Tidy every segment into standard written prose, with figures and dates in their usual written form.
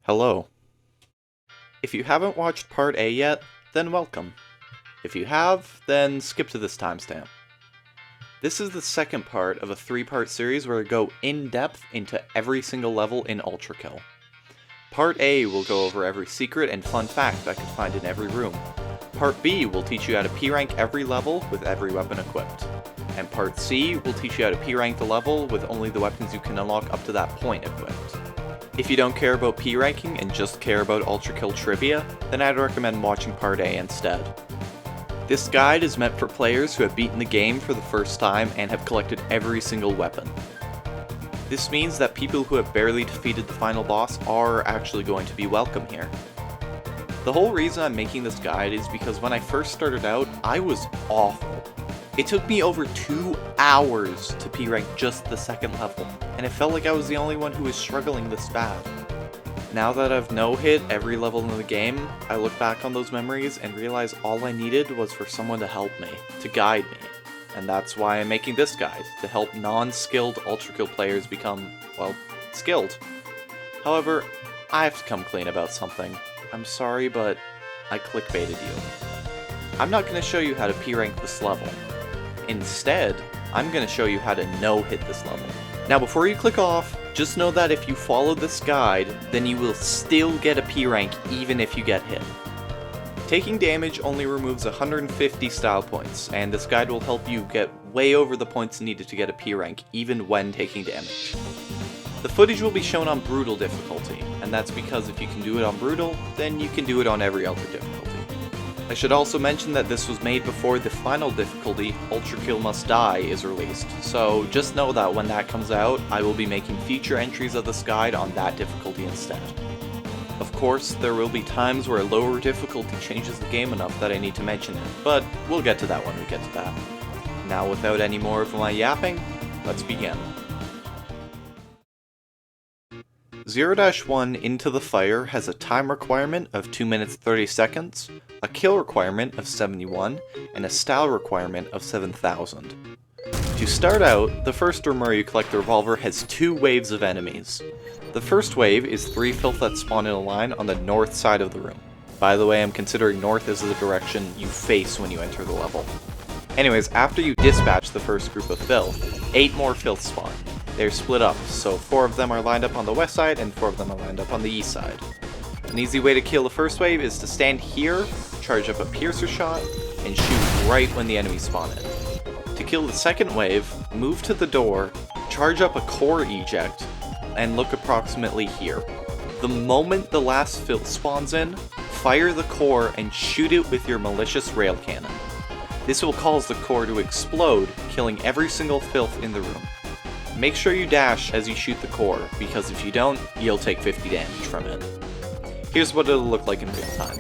Hello. If you haven't watched Part A yet, then welcome. If you have, then skip to this timestamp. This is the second part of a 3-part series where I go in-depth into every single level in Ultrakill. Part A will go over every secret and fun fact I could find in every room. Part B will teach you how to P-rank every level with every weapon equipped. And Part C will teach you how to P-rank the level with only the weapons you can unlock up to that point equipped. If you don't care about P-ranking and just care about Ultrakill trivia, then I'd recommend watching Part A instead. This guide is meant for players who have beaten the game for the first time and have collected every single weapon. This means that people who have barely defeated the final boss are actually going to be welcome here. The whole reason I'm making this guide is because when I first started out, I was awful. It took me over 2 hours to P-rank just the second level, and it felt like I was the only one who was struggling this bad. Now that I've no-hit every level in the game, I look back on those memories and realize all I needed was for someone to help me, to guide me. And that's why I'm making this guide, to help non-skilled Ultrakill players become, well, skilled. However, I have to come clean about something. I'm sorry, but I clickbaited you. I'm not going to show you how to P-rank this level. Instead, I'm going to show you how to no-hit this level. Now before you click off, just know that if you follow this guide, then you will still get a P-rank even if you get hit. Taking damage only removes 150 style points, and this guide will help you get way over the points needed to get a P-rank even when taking damage. The footage will be shown on Brutal difficulty, and that's because if you can do it on Brutal, then you can do it on every other difficulty. I should also mention that this was made before the final difficulty, Ultrakill Must Die, is released, so just know that when that comes out, I will be making future entries of this guide on that difficulty instead. Of course, there will be times where a lower difficulty changes the game enough that I need to mention it, but we'll get to that when we get to that. Now without any more of my yapping, let's begin. 0-1 Into the Fire has a time requirement of 2 minutes 30 seconds, a kill requirement of 71, and a style requirement of 7,000. To start out, the first room where you collect the revolver has 2 waves of enemies. The first wave is 3 filth that spawn in a line on the north side of the room. By the way, I'm considering north as the direction you face when you enter the level. Anyways, after you dispatch the first group of filth, 8 more filth spawn. They're split up, so 4 of them are lined up on the west side and 4 of them are lined up on the east side. An easy way to kill the first wave is to stand here, charge up a piercer shot, and shoot right when the enemies spawn in. To kill the second wave, move to the door, charge up a core eject, and look approximately here. The moment the last filth spawns in, fire the core and shoot it with your malicious rail cannon. This will cause the core to explode, killing every single filth in the room. Make sure you dash as you shoot the core, because if you don't, you'll take 50 damage from it. Here's what it'll look like in real time.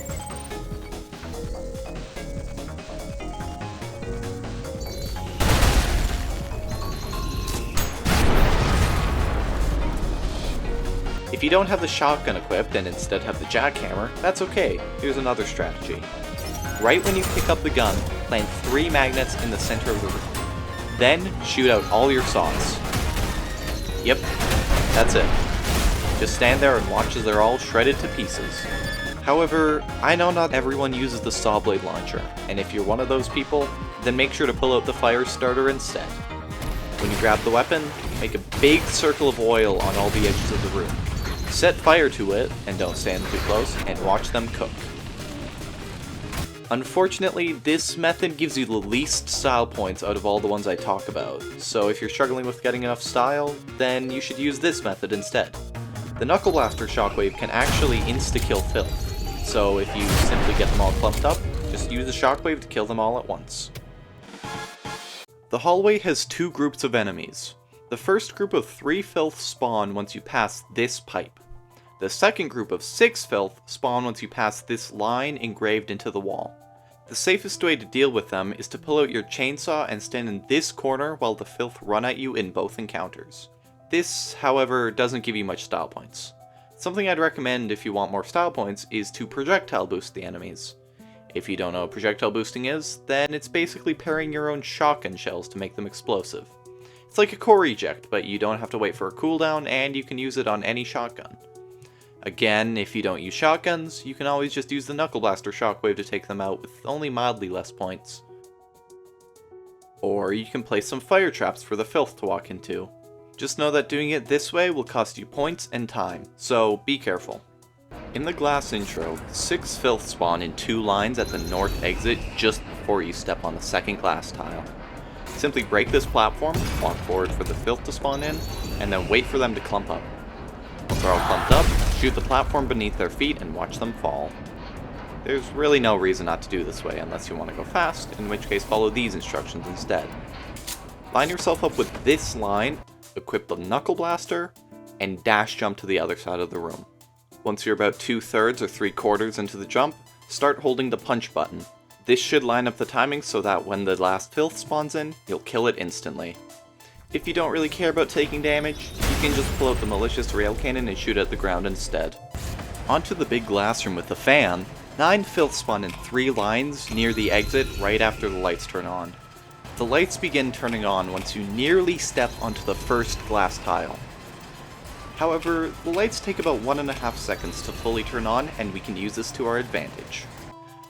If you don't have the shotgun equipped and instead have the jackhammer, that's okay. Here's another strategy. Right when you pick up the gun, plant 3 magnets in the center of the room. Then shoot out all your saws. Yep, that's it. Just stand there and watch as they're all shredded to pieces. However, I know not everyone uses the saw blade launcher, and if you're one of those people, then make sure to pull out the fire starter instead. When you grab the weapon, make a big circle of oil on all the edges of the room. Set fire to it, and don't stand too close, and watch them cook. Unfortunately, this method gives you the least style points out of all the ones I talk about, so if you're struggling with getting enough style, then you should use this method instead. The Knuckle Blaster Shockwave can actually insta-kill filth, so if you simply get them all clumped up, just use the Shockwave to kill them all at once. The hallway has 2 groups of enemies. The first group of 3 filth spawn once you pass this pipe. The second group of 6 filth spawn once you pass this line engraved into the wall. The safest way to deal with them is to pull out your chainsaw and stand in this corner while the filth run at you in both encounters. This, however, doesn't give you much style points. Something I'd recommend if you want more style points is to projectile boost the enemies. If you don't know what projectile boosting is, then it's basically pairing your own shotgun shells to make them explosive. It's like a core eject, but you don't have to wait for a cooldown and you can use it on any shotgun. Again, if you don't use shotguns, you can always just use the Knuckle Blaster Shockwave to take them out with only mildly less points. Or you can place some fire traps for the filth to walk into. Just know that doing it this way will cost you points and time, so be careful. In the glass intro, 6 filth spawn in 2 lines at the north exit just before you step on the second glass tile. Simply break this platform, walk forward for the filth to spawn in, and then wait for them to clump up. Once they're all clumped up, shoot the platform beneath their feet and watch them fall. There's really no reason not to do this way unless you want to go fast, in which case follow these instructions instead. Line yourself up with this line, equip the Knuckle Blaster, and dash jump to the other side of the room. Once you're about 2/3 or 3/4 into the jump, start holding the punch button. This should line up the timing so that when the last filth spawns in, you'll kill it instantly. If you don't really care about taking damage, you can just pull out the malicious rail cannon and shoot at the ground instead. Onto the big glass room with the fan, 9 filth spawn in 3 lines near the exit right after the lights turn on. The lights begin turning on once you nearly step onto the first glass tile. However, the lights take about 1.5 seconds to fully turn on, and we can use this to our advantage.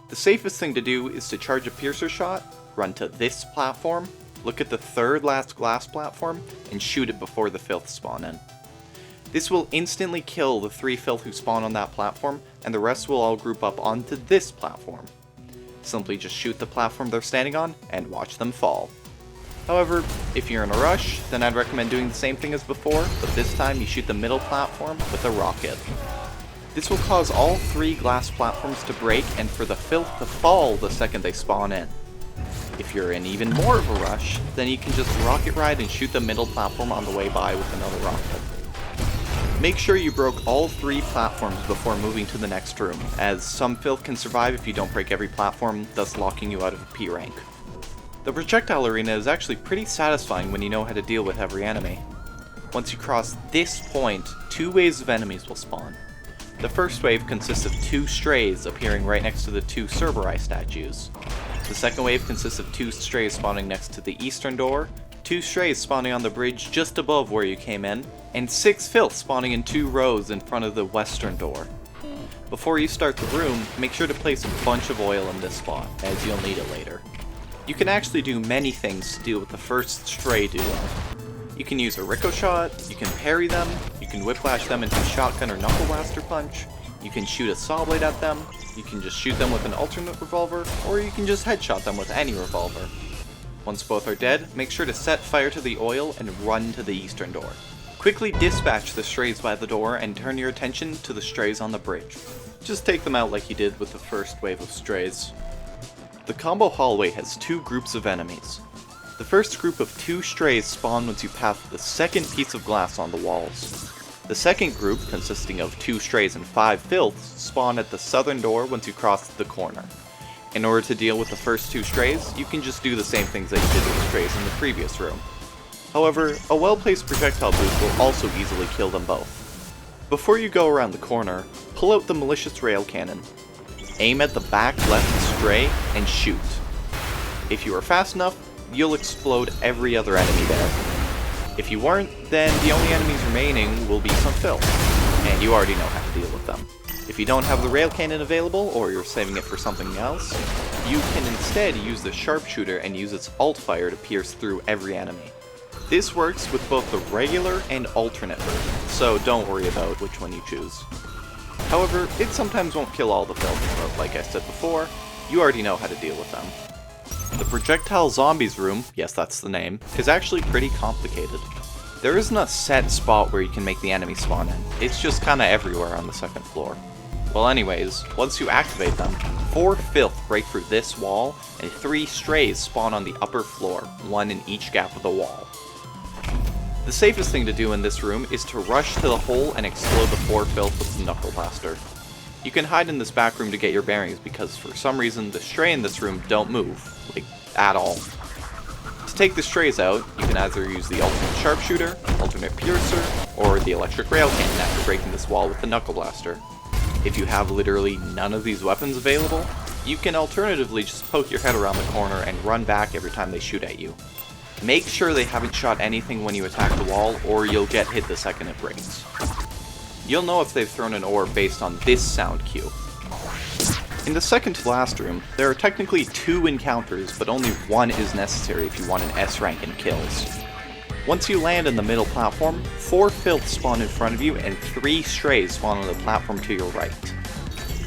The safest thing to do is to charge a piercer shot, run to this platform, look at the third last glass platform, and shoot it before the filth spawn in. This will instantly kill the 3 filth who spawn on that platform, and the rest will all group up onto this platform. Simply just shoot the platform they're standing on, and watch them fall. However, if you're in a rush, then I'd recommend doing the same thing as before, but this time you shoot the middle platform with a rocket. This will cause all 3 glass platforms to break and for the filth to fall the second they spawn in. If you're in even more of a rush, then you can just rocket ride and shoot the middle platform on the way by with another rocket. Make sure you broke all 3 platforms before moving to the next room, as some filth can survive if you don't break every platform, thus locking you out of a P rank. The Projectile Arena is actually pretty satisfying when you know how to deal with every enemy. Once you cross this point, 2 waves of enemies will spawn. The first wave consists of 2 strays appearing right next to the 2 Cerberus statues. The second wave consists of 2 strays spawning next to the eastern door, 2 strays spawning on the bridge just above where you came in, and 6 filth spawning in 2 rows in front of the western door. Before you start the room, make sure to place a bunch of oil in this spot, as you'll need it later. You can actually do many things to deal with the first stray duo. You can use a ricochet, you can parry them, you can whiplash them into a shotgun or knuckle blaster punch, you can shoot a saw blade at them, you can just shoot them with an alternate revolver, or you can just headshot them with any revolver. Once both are dead, make sure to set fire to the oil and run to the eastern door. Quickly dispatch the strays by the door and turn your attention to the strays on the bridge. Just take them out like you did with the first wave of strays. The combo hallway has 2 groups of enemies. The first group of 2 strays spawn once you pass the second piece of glass on the walls. The second group, consisting of 2 strays and 5 filths, spawn at the southern door once you cross the corner. In order to deal with the first 2 strays, you can just do the same things that you did with the strays in the previous room. However, a well-placed projectile boost will also easily kill them both. Before you go around the corner, pull out the malicious rail cannon. Aim at the back left stray and shoot. If you are fast enough, you'll explode every other enemy there. If you weren't, then the only enemies remaining will be some filth, and you already know how to deal with them. If you don't have the rail cannon available, or you're saving it for something else, you can instead use the sharpshooter and use its alt fire to pierce through every enemy. This works with both the regular and alternate version, so don't worry about which one you choose. However, it sometimes won't kill all the filth, but like I said before, you already know how to deal with them. The Projectile Zombies room, yes that's the name, is actually pretty complicated. There isn't a set spot where you can make the enemy spawn in, it's just kinda everywhere on the second floor. Well anyways, once you activate them, 4 filth break through this wall, and 3 strays spawn on the upper floor, 1 in each gap of the wall. The safest thing to do in this room is to rush to the hole and explode the 4 filth with the Knuckle Blaster. You can hide in this back room to get your bearings because for some reason the stray in this room don't move, like, at all. To take the strays out, you can either use the alternate sharpshooter, alternate piercer, or the electric rail cannon after breaking this wall with the Knuckle Blaster. If you have literally none of these weapons available, you can alternatively just poke your head around the corner and run back every time they shoot at you. Make sure they haven't shot anything when you attack the wall, or you'll get hit the second it breaks. You'll know if they've thrown an orb based on this sound cue. In the second to last room, there are technically 2 encounters, but only 1 is necessary if you want an S rank in kills. Once you land in the middle platform, 4 filth spawn in front of you and 3 strays spawn on the platform to your right.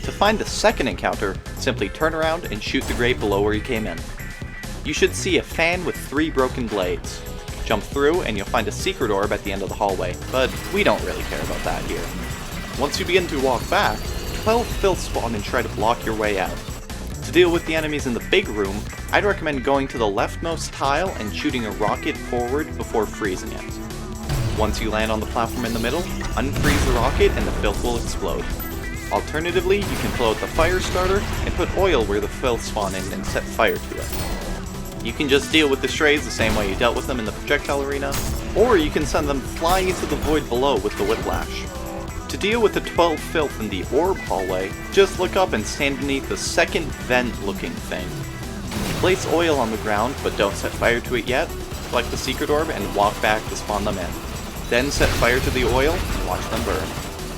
To find the second encounter, simply turn around and shoot the grate below where you came in. You should see a fan with 3 broken blades. Jump through and you'll find a secret orb at the end of the hallway, but we don't really care about that here. Once you begin to walk back, 12 filth spawn and try to block your way out. To deal with the enemies in the big room, I'd recommend going to the leftmost tile and shooting a rocket forward before freezing it. Once you land on the platform in the middle, unfreeze the rocket and the filth will explode. Alternatively, you can blow out the fire starter and put oil where the filth spawn in and set fire to it. You can just deal with the strays the same way you dealt with them in the Projectile Arena, or you can send them flying into the void below with the whiplash. To deal with the 12 filth in the orb hallway, just look up and stand beneath the second vent looking thing. Place oil on the ground, but don't set fire to it yet, collect the secret orb and walk back to spawn them in. Then set fire to the oil and watch them burn.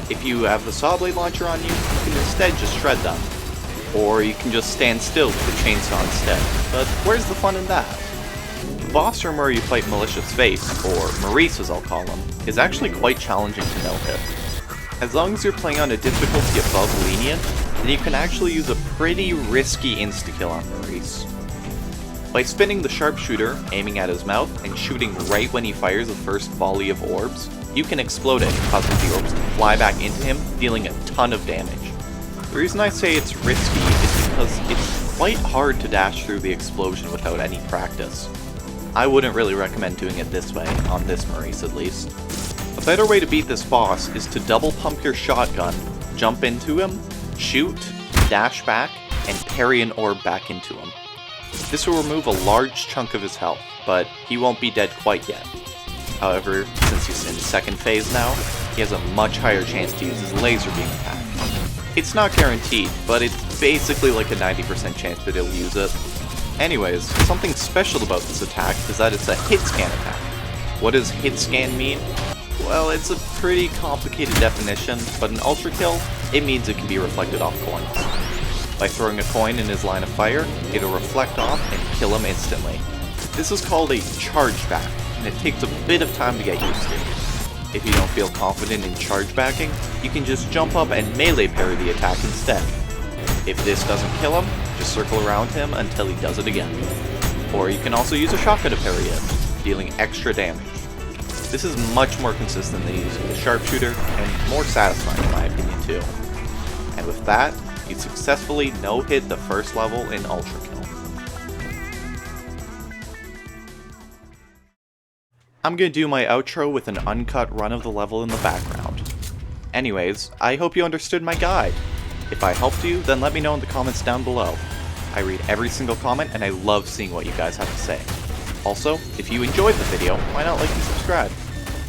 If you have the saw blade launcher on you, you can instead just shred them. Or you can just stand still with the chainsaw instead, but where's the fun in that? The boss room where you fight Malicious Face, or Maurice as I'll call him, is actually quite challenging to no-hit. As long as you're playing on a difficulty above lenient, then you can actually use a pretty risky insta-kill on Maurice. By spinning the sharpshooter, aiming at his mouth, and shooting right when he fires the first volley of orbs, you can explode it, causing the orbs to fly back into him, dealing a ton of damage. The reason I say it's risky is because it's quite hard to dash through the explosion without any practice. I wouldn't really recommend doing it this way, on this Maurice at least. A better way to beat this boss is to double pump your shotgun, jump into him, shoot, dash back, and parry an orb back into him. This will remove a large chunk of his health, but he won't be dead quite yet. However, since he's in second phase now, he has a much higher chance to use his laser beam attack. It's not guaranteed, but it's basically like a 90% chance that he'll use it. Anyways, something special about this attack is that it's a hit scan attack. What does hit scan mean? Well, it's a pretty complicated definition, but in Ultrakill, it means it can be reflected off coins. By throwing a coin in his line of fire, it'll reflect off and kill him instantly. This is called a chargeback, and it takes a bit of time to get used to. If you don't feel confident in chargebacking, you can just jump up and melee parry the attack instead. If this doesn't kill him, just circle around him until he does it again. Or you can also use a shotgun to parry it, dealing extra damage. This is much more consistent than using the sharpshooter, and more satisfying in my opinion too. And with that, you successfully no-hit the first level in Ultrakill. I'm gonna do my outro with an uncut run of the level in the background. Anyways, I hope you understood my guide. If I helped you, then let me know in the comments down below. I read every single comment and I love seeing what you guys have to say. Also, if you enjoyed the video, why not like and subscribe?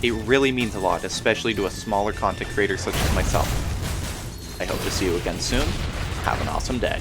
It really means a lot, especially to a smaller content creator such as myself. I hope to see you again soon. Have an awesome day.